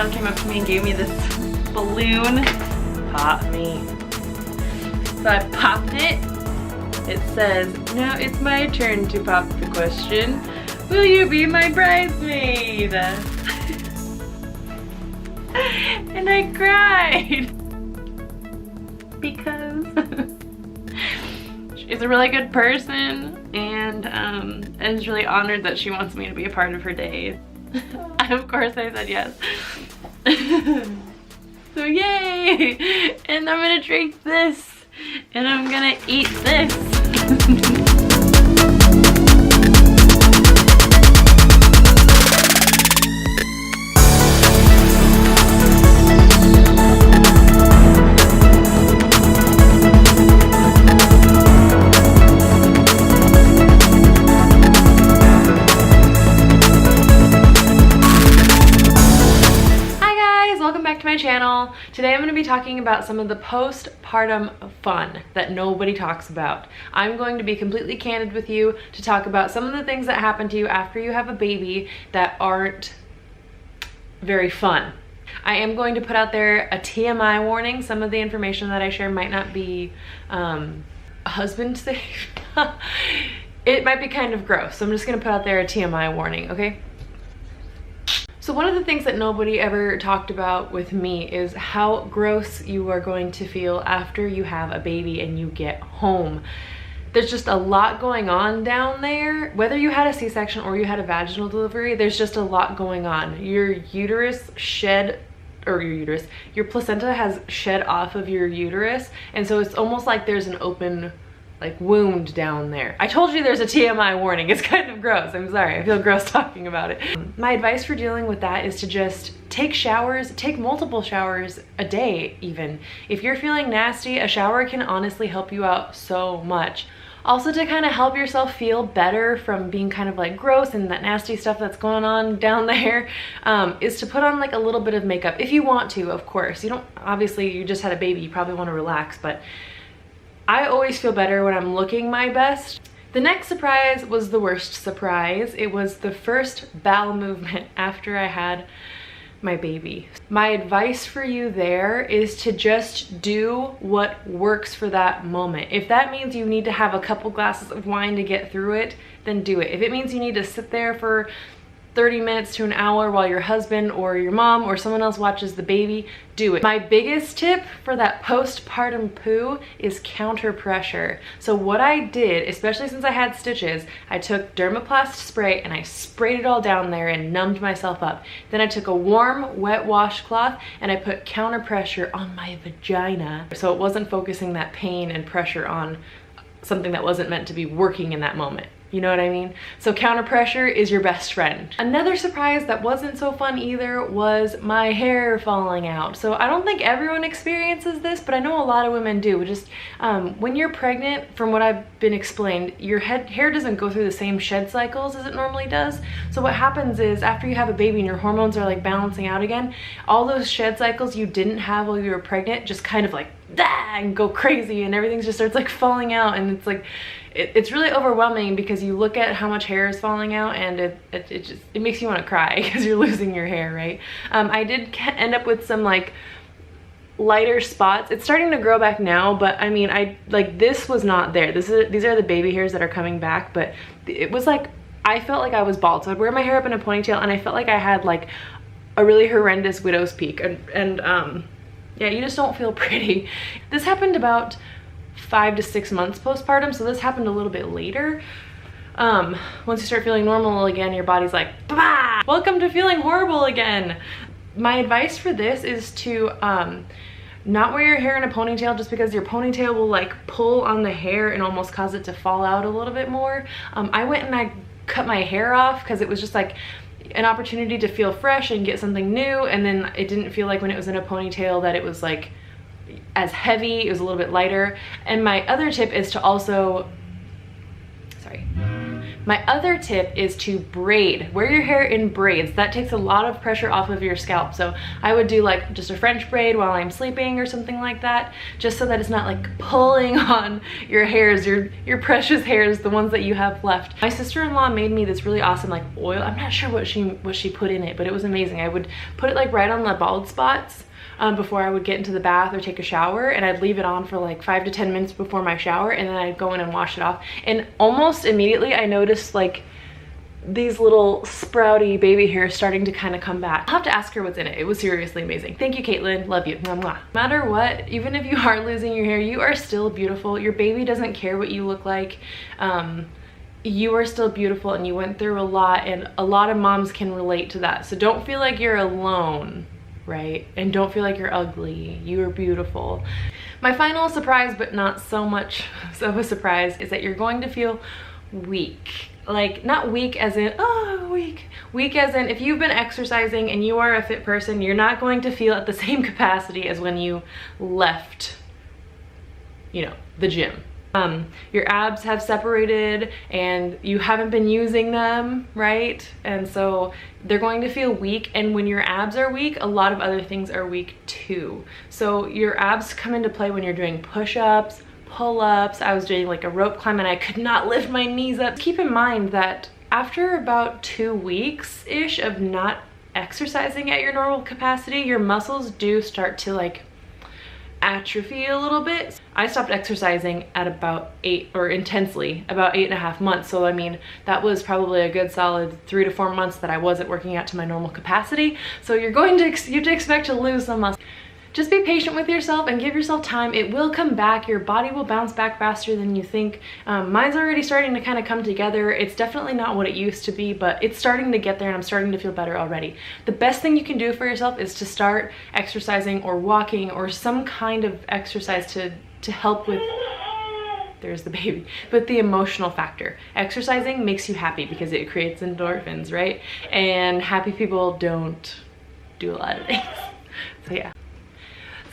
Arielle came up to me and gave me this balloon. Pop me. So I popped it. It says, now it's my turn to pop the question. Will you be my bridesmaid? And I cried. Because she's a really good person, and I was really honored that she wants me to be a part of her day. Of course I said yes. So yay! And I'm gonna drink this, and I'm gonna eat this. Channel. Today I'm going to be talking about some of the postpartum fun that nobody talks about. I'm going to be completely candid with you to talk about some of the things that happen to you after you have a baby that aren't very fun. I am going to put out there a TMI warning. Some of the information that I share might not be husband safe. It might be kind of gross, so I'm just going to put out there a TMI warning, okay? So one of the things that nobody ever talked about with me is how gross you are going to feel after you have a baby and you get home. There's just a lot going on down there. Whether you had a C-section or you had a vaginal delivery, there's just a lot going on. Your uterus shed, or your placenta has shed off of your uterus, and so it's almost like there's an open wound down there. I told you there's a TMI warning. It's kind of gross. I'm sorry. I feel gross talking about it. My advice for dealing with that is to just take showers, take multiple showers a day even. If you're feeling nasty, a shower can honestly help you out so much. Also, to kind of help yourself feel better from being kind of like gross and that nasty stuff that's going on down there, is to put on like a little bit of makeup if you want to, of course. You don't, obviously you just had a baby, you probably want to relax, but I always feel better when I'm looking my best. The next surprise was the worst surprise. It was the first bowel movement after I had my baby. My advice for you there is to just do what works for that moment. If that means you need to have a couple glasses of wine to get through it, then do it. If it means you need to sit there for 30 minutes to an hour while your husband or your mom or someone else watches the baby, do it. My biggest tip for that postpartum poo is counter pressure. So what I did, especially since I had stitches, I took Dermaplast spray and I sprayed it all down there and numbed myself up. Then I took a warm, wet washcloth and I put counter pressure on my vagina, so it wasn't focusing that pain and pressure on something that wasn't meant to be working in that moment. You know what I mean? So counter pressure is your best friend. Another surprise that wasn't so fun either was my hair falling out. So I don't think everyone experiences this, but I know a lot of women do. Just when you're pregnant, from what I've been explained, your hair doesn't go through the same shed cycles as it normally does. So what happens is after you have a baby and your hormones are like balancing out again, all those shed cycles you didn't have while you were pregnant just kind of like and go crazy, and everything just starts like falling out, and it's like it's really overwhelming because you look at how much hair is falling out and it makes you want to cry because you're losing your hair, right? I did end up with some like lighter spots. It's starting to grow back now, but I mean, this was not there. These are the baby hairs that are coming back, but it was like I felt like I was bald. So I'd wear my hair up in a ponytail and I felt like I had like a really horrendous widow's peak, and yeah, you just don't feel pretty. This happened about 5 to 6 months postpartum, so this happened a little bit later. Once you start feeling normal again, your body's like, bah! Welcome to feeling horrible again. My advice for this is to not wear your hair in a ponytail, just because your ponytail will like pull on the hair and almost cause it to fall out a little bit more. I went and I cut my hair off because it was just like an opportunity to feel fresh and get something new, and then it didn't feel like when it was in a ponytail that it was like as heavy. It was a little bit lighter. And my other tip is to also My other tip is to braid. Wear your hair in braids. That takes a lot of pressure off of your scalp. So I would do like just a French braid while I'm sleeping or something like that, just so that it's not like pulling on your hairs, your precious hairs, the ones that you have left. My sister-in-law made me this really awesome like oil. I'm not sure what she put in it, but it was amazing. I would put it like right on the bald spots before I would get into the bath or take a shower, and I'd leave it on for like 5 to 10 minutes before my shower, and then I'd go in and wash it off. And almost immediately I noticed like these little sprouty baby hairs starting to kind of come back. I'll have to ask her what's in it. It was seriously amazing. Thank you, Caitlin. Love you. Mwah, mwah. No matter what, even if you are losing your hair, you are still beautiful. Your baby doesn't care what you look like. You are still beautiful, and you went through a lot, and a lot of moms can relate to that. So don't feel like you're alone, right? And don't feel like you're ugly. You are beautiful. My final surprise, but not so much of a surprise, is that you're going to feel weak. Like, not weak as in, oh, weak. Weak as in, if you've been exercising and you are a fit person, you're not going to feel at the same capacity as when you left, you know, the gym. Your abs have separated and you haven't been using them, right? And so they're going to feel weak, and when your abs are weak, a lot of other things are weak too. So your abs come into play when you're doing push-ups, pull-ups. I was doing like a rope climb and I could not lift my knees up. Keep in mind that after about 2 weeks-ish of not exercising at your normal capacity, your muscles do start to like atrophy a little bit. I stopped exercising at about intensely about 8.5 months. So I mean, that was probably a good solid 3 to 4 months that I wasn't working out to my normal capacity. So you have to expect to lose some muscle. Just be patient with yourself and give yourself time. It will come back. Your body will bounce back faster than you think. Mine's already starting to kind of come together. It's definitely not what it used to be, but it's starting to get there, and I'm starting to feel better already. The best thing you can do for yourself is to start exercising or walking or some kind of exercise to help with, there's the baby, but the emotional factor. Exercising makes you happy because it creates endorphins, right? And happy people don't do a lot of things.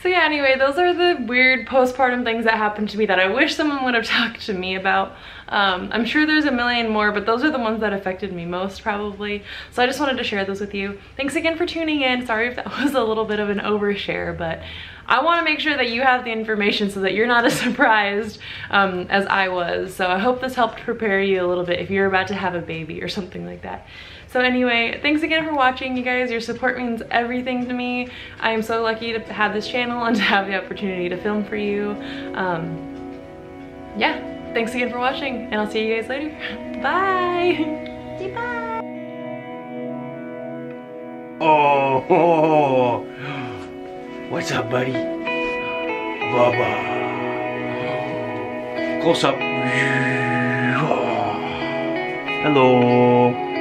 So yeah, anyway, those are the weird postpartum things that happened to me that I wish someone would have talked to me about. I'm sure there's a million more, but those are the ones that affected me most probably. So I just wanted to share those with you. Thanks again for tuning in. Sorry if that was a little bit of an overshare, but I want to make sure that you have the information so that you're not as surprised as I was. So I hope this helped prepare you a little bit if you're about to have a baby or something like that. So anyway, thanks again for watching, you guys. Your support means everything to me. I am so lucky to have this channel and to have the opportunity to film for you. Yeah, thanks again for watching, and I'll see you guys later. Bye. Say bye. Oh, what's up, buddy? Bubba. Close up. Hello.